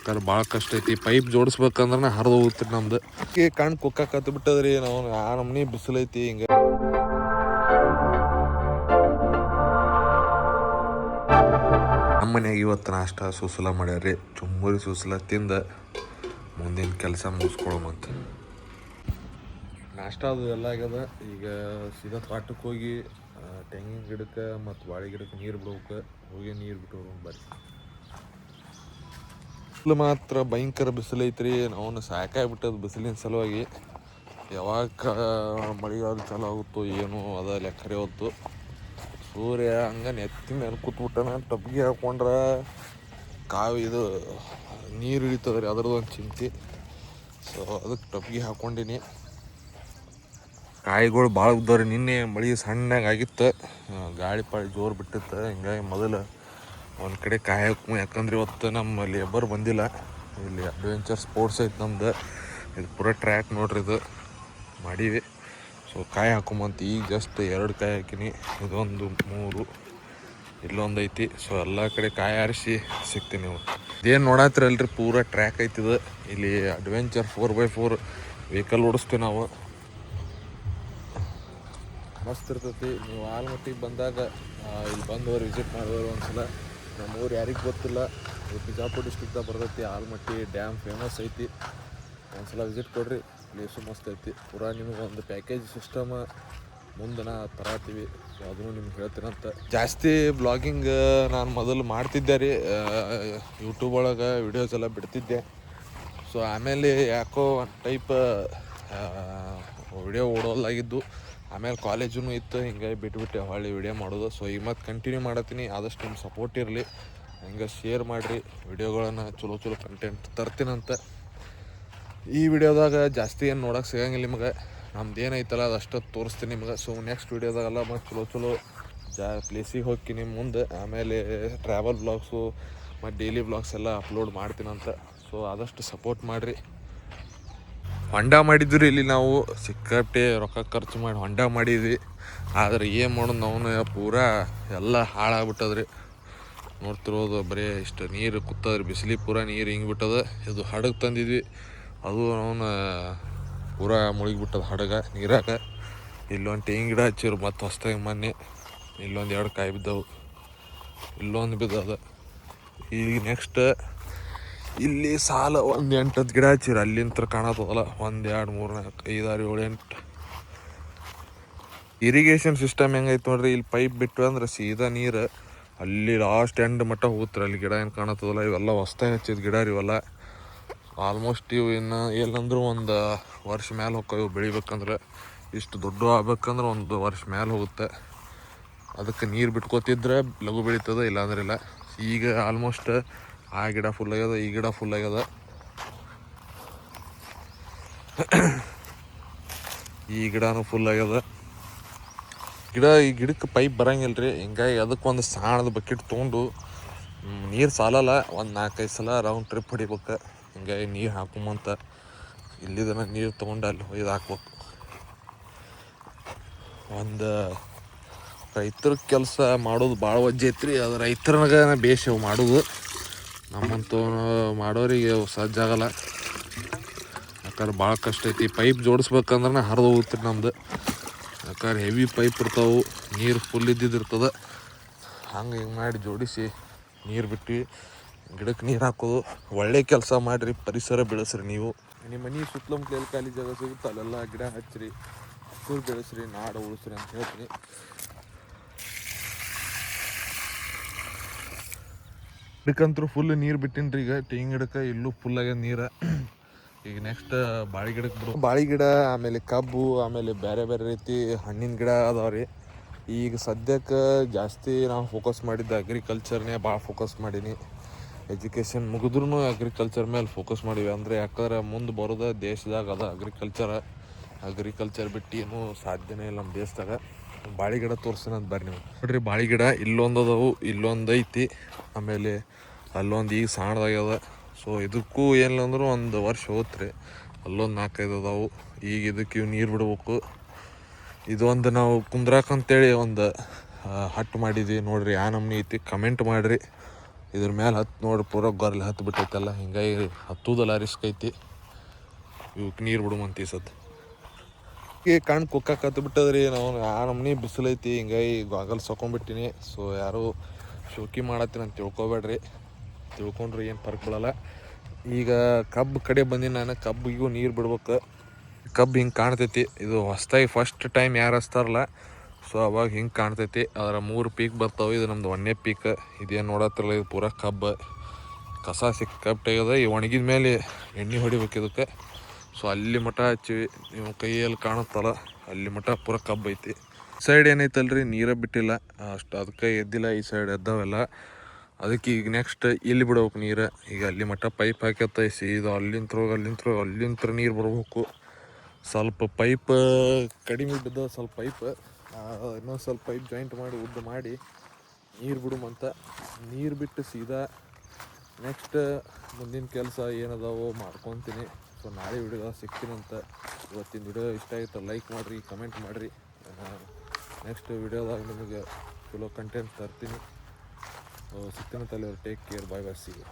ಯಾಕಂದ್ರೆ ಭಾಳ ಕಷ್ಟ ಐತಿ. ಪೈಪ್ ಜೋಡಿಸ್ಬೇಕಂದ್ರೆ ಹರಿದು ಹೋಗುತ್ತೆ ನಮ್ದು. ಕಣ್ಣು ಕುಕ್ಕತ್ತು ಬಿಟ್ಟದ್ರಿ. ನಾವು ಆ ನಮ್ನಿ ಬಿಸಿಲೈತಿ. ಹಿಂಗೆ ನಮ್ಮ ಮನ್ಯಾಗ ಇವತ್ತು ನಾಷ್ಟ ಸೂಸಲ ಮಾಡ್ಯಾರ್ರಿ. ಚುಮ್ಮರಿ ಸೂಸಲ ತಿಂದ ಮುಂದಿನ ಕೆಲಸ ಮುಗಿಸ್ಕೊಳಮಂತ. ನಾಷ್ಟ ಅದು ಎಲ್ಲ ಆಗ್ಯದ. ಈಗ ಸೀದಾ ತೋಟಕ್ಕೆ ಹೋಗಿ ತೆಂಗಿನ ಗಿಡಕ್ಕೆ ಮತ್ತು ಬಾಳೆ ಗಿಡಕ್ಕೆ ನೀರು ಬಿಡ್ಬೇಕು. ಹೋಗಿ ನೀರು ಬಿಟ್ಟು ಬರ್ರಿ. ಬಿಸಿಲು ಮಾತ್ರ ಭಯಂಕರ ಬಿಸಿಲು ಐತ್ರಿ. ನಾವು ಸಾಕಾಗ್ಬಿಟ್ಟದ ಬಿಸಿಲಿನ ಸಲುವಾಗಿ. ಯಾವಾಗ ಮಳೆಗಾಲ ಚಾಲು ಆಗುತ್ತೋ ಏನೋ ಅದ ಲೆಕ್ಕರೆ ಹೊತ್ತು. ಸೂರ್ಯ ಹಂಗೆ ನೆತ್ತಿ ಮೇಲೆ ಕೂತ್ಬಿಟ್ಟನ. ಟಬ್ಗೆ ಹಾಕೊಂಡ್ರೆ ಇದು ನೀರು ಹಿಡಿತದ್ರಿ, ಅದ್ರದ್ದು ಒಂದು ಚಿಂತೆ. ಸೊ ಅದಕ್ಕೆ ಟಬ್ಗೆ ಹಾಕ್ಕೊಂಡಿನಿ. ಕಾಯಿಗಳು ಭಾಳ ಉದ್ದವ್ರಿ. ನಿನ್ನೆ ಮಳೆ ಸಣ್ಣಗೆ ಆಗಿತ್ತು, ಗಾಳಿ ಪಾಳಿ ಜೋರು ಬಿಟ್ಟಿತ್ತು. ಹಿಂಗಾಗಿ ಮೊದಲು ಒಂದು ಕಡೆ ಕಾಯಿ ಹಾಕು. ಯಾಕಂದ್ರೆ ಇವತ್ತು ನಮ್ಮ ಲೇಬರ್ ಬಂದಿಲ್ಲ. ಇಲ್ಲಿ ಅಡ್ವೆಂಚರ್ ಸ್ಪೋರ್ಟ್ಸ್ ಐತೆ ನಮ್ದು. ಇದು ಪೂರ ಟ್ರ್ಯಾಕ್ ನೋಡ್ರಿ, ಇದು ಮಾಡೀವಿ. ಸೊ ಕಾಯಿ ಹಾಕೊಂಬಂತ ಈಗ ಜಸ್ಟ್ 2 ಕಾಯಿ ಹಾಕಿನಿ. ಇದೊಂದು 3, ಇಲ್ಲೊಂದು ಐತಿ. ಸೊ ಎಲ್ಲ ಕಡೆ ಕಾಯಿ ಆರಿಸಿ ಸಿಗ್ತೀನಿ. ನೀವು ಇದೇನು ನೋಡತ್ತೀರಲ್ರಿ, ಪೂರ ಟ್ರ್ಯಾಕ್ ಐತಿದು. ಇಲ್ಲಿ ಅಡ್ವೆಂಚರ್ 4x4 ವೆಹಿಕಲ್ ಓಡಿಸ್ತೀವಿ ನಾವು. ಮಸ್ತ್ ಇರ್ತೈತಿ. ನೀವು ಆಲ್ಮಟ್ಟಿಗೆ ಬಂದಾಗ ಇಲ್ಲಿ ಬಂದವರು ವಿಸಿಟ್ ಮಾಡಿದವರು ಒಂದ್ಸಲ. ನಮ್ಮೂರು ಯಾರಿಗೆ ಗೊತ್ತಿಲ್ಲ, ಇದು ಬಿಜಾಪುರ ಡಿಸ್ಟ್ರಿಕ್ದಾಗ ಬರ್ತೈತಿ. ಆಲ್ಮಟ್ಟಿ ಡ್ಯಾಮ್ ಫೇಮಸ್ ಐತಿ. ಒಂದ್ಸಲ ವಿಸಿಟ್ ಕೊಡ್ರಿ, ಪ್ಲೇಸು ಮಸ್ತ್ ಐತಿ. ಪೂರಾ ನಿಮ್ಗೆ ಒಂದು ಪ್ಯಾಕೇಜ್ ಸಿಸ್ಟಮ್ ಮುಂದೆ ತರಾತೀವಿ. ಸೊ ಅದನ್ನು ನಿಮ್ಗೆ ಹೇಳ್ತೀನಂತ. ಜಾಸ್ತಿ ಬ್ಲಾಗಿಂಗ್ ನಾನು ಮೊದಲು ಮಾಡ್ತಿದ್ದೆ ರೀ. ಯೂಟ್ಯೂಬ್ ಒಳಗೆ ವಿಡಿಯೋಸ್ ಎಲ್ಲ ಬಿಡ್ತಿದ್ದೆ. ಸೊ ಆಮೇಲೆ ಯಾಕೋ ಒಂದು ಟೈಪ್ ವಿಡಿಯೋ ಓಡೋಲಾಗಿದ್ದು. ಆಮೇಲೆ ಕಾಲೇಜೂ ಇತ್ತು, ಹಿಂಗಾಗಿ ಬಿಟ್ಬಿಟ್ಟೆ ಹೊಳ್ಳಿ ವಿಡಿಯೋ ಮಾಡೋದು. ಸೊ ಈಗ ಮತ್ತೆ ಕಂಟಿನ್ಯೂ ಮಾಡತ್ತೀನಿ. ಆದಷ್ಟು ನಿಮ್ಮ ಸಪೋರ್ಟ್ ಇರಲಿ. ಹಂಗೆ ಶೇರ್ ಮಾಡಿರಿ ವಿಡಿಯೋಗಳನ್ನು. ಚಲೋ ಕಂಟೆಂಟ್ ತರ್ತೀನಂತ. ಈ ವಿಡಿಯೋದಾಗ ಜಾಸ್ತಿ ಏನು ನೋಡೋಕೆ ಸಿಗಂಗಿಲ್ಲ ನಿಮ್ಗೆ. ನಮ್ದು ಏನೈತಲ್ಲ ಅದಷ್ಟು ತೋರಿಸ್ತೀನಿ ನಿಮ್ಗೆ. ಸೊ ನೆಕ್ಸ್ಟ್ ವಿಡಿಯೋದಾಗೆಲ್ಲ ಮತ್ತು ಚಲೋ ಪ್ಲೇಸಿಗೆ ಹೋಗ್ತೀನಿ ಮುಂದೆ. ಆಮೇಲೆ ಟ್ರಾವೆಲ್ ಬ್ಲಾಗ್ಸು ಮತ್ತು ಡೈಲಿ ಬ್ಲಾಗ್ಸ್ ಎಲ್ಲ ಅಪ್ಲೋಡ್ ಮಾಡ್ತೀನಂತ. ಸೊ ಆದಷ್ಟು ಸಪೋರ್ಟ್ ಮಾಡಿರಿ. ಹೊಂಡ ಮಾಡಿದ್ವಿ ಇಲ್ಲಿ ನಾವು. ಸಿಕ್ಕಾಪಟ್ಟೆ ರೊಕ್ಕ ಖರ್ಚು ಮಾಡಿ ಹೊಂಡ ಮಾಡಿದ್ವಿ. ಆದರೆ ಏನು ಮಾಡೋದು, ನಾವು ಪೂರಾ ಎಲ್ಲ ಹಾಳಾಗ್ಬಿಟ್ಟದ್ರಿ. ನೋಡ್ತಿರೋದು ಬರೀ ಇಷ್ಟು ನೀರು ಕೂತದ್ರಿ. ಬಿಸಿಲಿಗೆ ಪೂರಾ ನೀರು ಹಿಂಗೆ ಬಿಟ್ಟದ. ಇದು ಹಡಗು ತಂದಿದ್ವಿ, ಅದು ಅವನು ಪೂರಾ ಮುಳುಗಿಬಿಟ್ಟದ ಹಡಗ ನೀರಾಗ. ಇಲ್ಲೊಂದು ತೆಂಗಿನ ಗಿಡ ಹಚ್ಚಿರು ಮತ್ತು ಹೊಸ್ದಾಗಿ ಮೊನ್ನೆ. ಇಲ್ಲೊಂದು 2 ಕಾಯಿ ಬಿದ್ದವು, ಇಲ್ಲೊಂದು ಬಿದ್ದದ. ಈಗ ನೆಕ್ಸ್ಟ್ ಇಲ್ಲಿ ಸಾಲ ಒಂದು 8 ಗಿಡ ಹಚ್ಚಿರು. ಅಲ್ಲಿಂತ ಕಾಣತ್ತದಲ್ಲ 1 2 3 4 5 6 7 8. ಇರಿಗೇಷನ್ ಸಿಸ್ಟಮ್ ಹೆಂಗೈತೆ ನೋಡ್ರಿ. ಇಲ್ಲಿ ಪೈಪ್ ಬಿಟ್ಟು ಅಂದ್ರೆ ಸೀದಾ ನೀರು ಅಲ್ಲಿ ಲಾಸ್ಟ್ ಎಂಡ್ ಮಟ್ಟ ಹೋಗ್ತಾರೆ. ಅಲ್ಲಿ ಗಿಡ ಏನು ಕಾಣತ್ತದಲ್ಲ ಇವೆಲ್ಲ ಹೊಸ್ದಾಗಿ ಹಚ್ಚಿದ ಗಿಡ ರೀ ಇವೆಲ್ಲ. ಆಲ್ಮೋಸ್ಟ್ ಇವು ಇನ್ನು ಎಲ್ಲಂದ್ರೂ 1 ವರ್ಷ ಮೇಲೆ ಹೋಗ್ತಾವೆ. ಇವು ಬೆಳಿಬೇಕಂದ್ರೆ, ಇಷ್ಟು ದೊಡ್ಡ ಆಗ್ಬೇಕಂದ್ರೆ 1 ವರ್ಷ ಮೇಲೆ ಹೋಗುತ್ತೆ. ಅದಕ್ಕೆ ನೀರು ಬಿಟ್ಕೋತಿದ್ರೆ ಲಘು ಬೆಳೀತದೆ, ಇಲ್ಲಾಂದ್ರೆ ಇಲ್ಲ. ಈಗ ಆಲ್ಮೋಸ್ಟ್ ಆ ಗಿಡ ಫುಲ್ ಆಗ್ಯದ, ಈ ಗಿಡ ಫುಲ್ ಆಗ್ಯದ. ಈ ಗಿಡನೂ ಫುಲ್ ಆಗ್ಯದ. ಈ ಗಿಡಕ್ಕೆ ಪೈಪ್ ಬರಂಗಿಲ್ಲ ರೀ. ಹಿಂಗಾಗಿ ಅದಕ್ಕೊಂದು ಸಣ್ಣದ ಬಕೆಟ್ ತೊಗೊಂಡು ನೀರು ಸಾಲಲ್ಲ, ಒಂದು 4-5 ಸಲ ರೌಂಡ್ ಟ್ರಿಪ್ ಹೊಡಿಬೇಕು. ಹಿಂಗಾಗಿ ನೀರು ಹಾಕೊಂಬಂತ ಇಲ್ಲಿದನ ನೀರು ತೊಗೊಂಡು ಅಲ್ಲಿ ಒಯ್ದು ಹಾಕ್ಬೇಕು. ಒಂದು ರೈತರ ಕೆಲಸ ಮಾಡೋದು ಭಾಳ ವಜ್ಜೆ ಐತ್ರಿ. ಅದು ರೈತರನಾಗ ಬೇಷ್ ಮಾಡೋದು. ನಮ್ಮಂತೂ ಮಾಡೋರಿಗೆ ಸಜ್ಜಾಗಲ್ಲ. ಯಾಕಂದ್ರೆ ಭಾಳ ಕಷ್ಟ ಐತಿ. ಪೈಪ್ ಜೋಡಿಸ್ಬೇಕಂದ್ರೆ ಹರಿದು ಹೋಗುತ್ತೆ ನಮ್ದು. ಯಾಕಂದ್ರೆ ಹೆವಿ ಪೈಪ್ ಇರ್ತಾವೆ, ನೀರು ಫುಲ್ ಇದ್ದಿದ್ದಿರ್ತದೆ. ಹಿಂಗೆ ಮಾಡಿ ಜೋಡಿಸಿ ನೀರು ಬಿಟ್ಟು ಗಿಡಕ್ಕೆ ನೀರು ಹಾಕೋದು ಒಳ್ಳೆ ಕೆಲಸ ಮಾಡಿರಿ. ಪರಿಸರ ಬೆಳೆಸ್ರಿ. ನೀವು ನಿಮ್ಮ ಮನೆ ಸುತ್ತಮುತ್ತಲು ಎಲ್ಲಿ ಖಾಲಿ ಜಾಗ ಸಿಗುತ್ತೆ ಅಲ್ಲೆಲ್ಲ ಗಿಡ ಹಚ್ಚಿರಿ, ಹಸಿರು ಬೆಳೆಸ್ರಿ, ನಾಡು ಉಳಿಸ್ರಿ ಅಂತ ಹೇಳ್ತೀನಿ. ಗಿಡಕ್ಕಂತೂ ಫುಲ್ ನೀರು ಬಿಟ್ಟಿನ್ರಿ. ಈಗ ತೆಂಗಿನ ಗಿಡಕ್ಕೆ ಇಲ್ಲೂ ಫುಲ್ ಆಗ್ಯದ ನೀರು. ಈಗ ನೆಕ್ಸ್ಟ್ ಬಾಳೆ ಗಿಡಕ್ಕೆ ಬಿಡು. ಬಾಳೆ ಗಿಡ, ಆಮೇಲೆ ಕಬ್ಬು, ಆಮೇಲೆ ಬೇರೆ ಬೇರೆ ರೀತಿ ಹಣ್ಣಿನ ಗಿಡ ಅದಾವ್ರಿ. ಈಗ ಸದ್ಯಕ್ಕೆ ಜಾಸ್ತಿ ನಾವು ಫೋಕಸ್ ಮಾಡಿದ್ದು ಅಗ್ರಿಕಲ್ಚರ್ನೇ ಭಾಳ ಫೋಕಸ್ ಮಾಡೀನಿ. ಎಜುಕೇಷನ್ ಮುಗಿದ್ರೂ ಅಗ್ರಿಕಲ್ಚರ್ ಮೇಲೆ ಫೋಕಸ್ ಮಾಡೀವಿ. ಅಂದರೆ ಯಾಕಂದ್ರೆ ಮುಂದೆ ಬರೋದು ದೇಶದಾಗ ಅದ ಅಗ್ರಿಕಲ್ಚರ್ ಬಿಟ್ಟು ಏನೂ ಸಾಧ್ಯನೇ ಇಲ್ಲ ನಮ್ಮ ದೇಶದಾಗ. ಬಾಳೆ ಗಿಡ ತೋರಿಸ್ತೀನಿ ಅಂತ ಬರ್ರಿ ನೀವು ನೋಡ್ರಿ. ಬಾಳೆ ಗಿಡ ಇಲ್ಲೊಂದು ಅದಾವು, ಇಲ್ಲೊಂದು ಐತಿ, ಆಮೇಲೆ ಅಲ್ಲೊಂದು ಈಗ ಸಣ್ಣದಾಗ್ಯದ. ಸೊ ಇದಕ್ಕೂ ಏನಿಲ್ಲ ಅಂದರೂ 1 ವರ್ಷ ಹೋತ್ರಿ. ಅಲ್ಲೊಂದು 4-5 ಅದಾವು. ಈಗ ಇದಕ್ಕೆ ಇವು ನೀರು ಬಿಡ್ಬೇಕು. ಇದೊಂದು ನಾವು ಕುಂದ್ರಾಕಂತೇಳಿ ಒಂದು ಹಟ್ಟು ಮಾಡಿದ್ವಿ ನೋಡ್ರಿ. ಆ ನಮ್ನಿ ಐತಿ. ಕಮೆಂಟ್ ಮಾಡಿರಿ. ಇದ್ರ ಮೇಲೆ ಹತ್ತು ನೋಡಿ ಪೂರ ಗೊರ್ಲಿ ಹತ್ತು ಬಿಟ್ಟೈತಲ್ಲ, ಹಿಂಗಾಗಿ ಹತ್ತುದಲ್ಲ ರಿಸ್ಕ್ ಐತಿ. ಇವಕ್ಕೆ ನೀರು ಬಿಡುಮಂತ ಈ ಸತ್ತು ಈ ಕಣ್ಣು ಕುಕ್ಕಕ್ಕೆ ಹತ್ತು ಬಿಟ್ಟದ್ರಿ. ನಾವು ನಮ್ಮನೆ ಬಿಸಿಲೈತಿ, ಹಿಂಗಾಗಿ ಗಾಗಲ್ಸ್ ಹಾಕೊಂಡ್ಬಿಟ್ಟಿನಿ. ಸೊ ಯಾರು ಶೋಕಿ ಮಾಡತ್ತೀನಿ ಅಂತ ತಿಳ್ಕೊಬೇಡ್ರಿ, ತಿಳ್ಕೊಂಡ್ರಿ ಏನು ಫರ್ಕ್ ಬೀಳಲ್ಲ. ಈಗ ಕಬ್ಬು ಕಡೆ ಬಂದೀನಿ ನಾನು. ಕಬ್ಬಿಗೂ ನೀರು ಬಿಡ್ಬೇಕು. ಕಬ್ಬು ಹಿಂಗೆ ಕಾಣ್ತೈತಿ. ಇದು ಹೊಸ್ದಾಗಿ ಫಸ್ಟ್ ಟೈಮ್ ಯಾರು ಹಚ್ತಾರಲ್ಲ, ಸೊ ಅವಾಗ ಹಿಂಗೆ ಕಾಣ್ತೈತಿ. ಅದರ 3 ಪೀಕ್ ಬರ್ತಾವೆ. ಇದು ನಮ್ದು 1ನೇ ಪೀಕ್. ಇದೇನು ನೋಡತ್ತಿರಲ್ಲ, ಇದು ಪೂರ ಕಬ್ಬು ಕಸ ಸಿಕ್ಕಾಬಿಟ್ಟಾಗ್ಯದ. ಈ ಒಣಗಿದ ಮೇಲೆ ಎಣ್ಣೆ ಹೊಡಿಬೇಕು ಇದಕ್ಕೆ. ಸೊ ಅಲ್ಲಿ ಮಠ ಹಚ್ಚಿವಿ, ನೀವು ಕೈಯಲ್ಲಿ ಕಾಣುತ್ತಲ್ಲ ಅಲ್ಲಿ ಮಠ ಪೂರ ಕಬ್ಬು ಐತಿ. ಸೈಡ್ ಏನೈತಲ್ರಿ ನೀರೇ ಬಿಟ್ಟಿಲ್ಲ ಅಷ್ಟು, ಅದಕ್ಕೆ ಎದ್ದಿಲ್ಲ. ಈ ಸೈಡ್ ಎದ್ದಾವೆಲ್ಲ, ಅದಕ್ಕೆ ಈಗ ನೆಕ್ಸ್ಟ್ ಇಲ್ಲಿ ಬಿಡ್ಬೇಕು ನೀರು. ಈಗ ಅಲ್ಲಿ ಮಟ್ಟ ಪೈಪ್ ಹಾಕತ್ತೈಸಿ, ಇದು ಅಲ್ಲಿಂತ್ರ ನೀರು ಬರ್ಬೇಕು. ಸ್ವಲ್ಪ ಪೈಪ್ ಕಡಿಮೆ ಬಿದ್ದ, ಸ್ವಲ್ಪ ಪೈಪ್ ಇನ್ನೊಂದು ಸ್ವಲ್ಪ ಪೈಪ್ ಜಾಯಿಂಟ್ ಮಾಡಿ ಉದ್ದ ಮಾಡಿ ನೀರು ಬಿಡುಮಂತ. ನೀರು ಬಿಟ್ಟು ಸೀದಾ ನೆಕ್ಸ್ಟ್ ಮುಂದಿನ ಕೆಲಸ ಏನದಾವೋ ಮಾಡ್ಕೊತೀನಿ. ಸೊ ನಾಳೆ ವಿಡಿಯೋದಾಗ ಸಿಗ್ತೀನಂತ. ಇವತ್ತಿನ ವಿಡಿಯೋ ಇಷ್ಟ ಆಯಿತು ಲೈಕ್ ಮಾಡಿರಿ, ಕಮೆಂಟ್ ಮಾಡಿರಿ. ನೆಕ್ಸ್ಟ್ ವಿಡಿಯೋದಾಗ ನಿಮಗೆ ಚಲೋ ಕಂಟೆಂಟ್ ತರ್ತೀನಿ. ಸಿಗ್ತೀನಂತ ಅಲ್ಲಿ. Take care, bye bye, see you.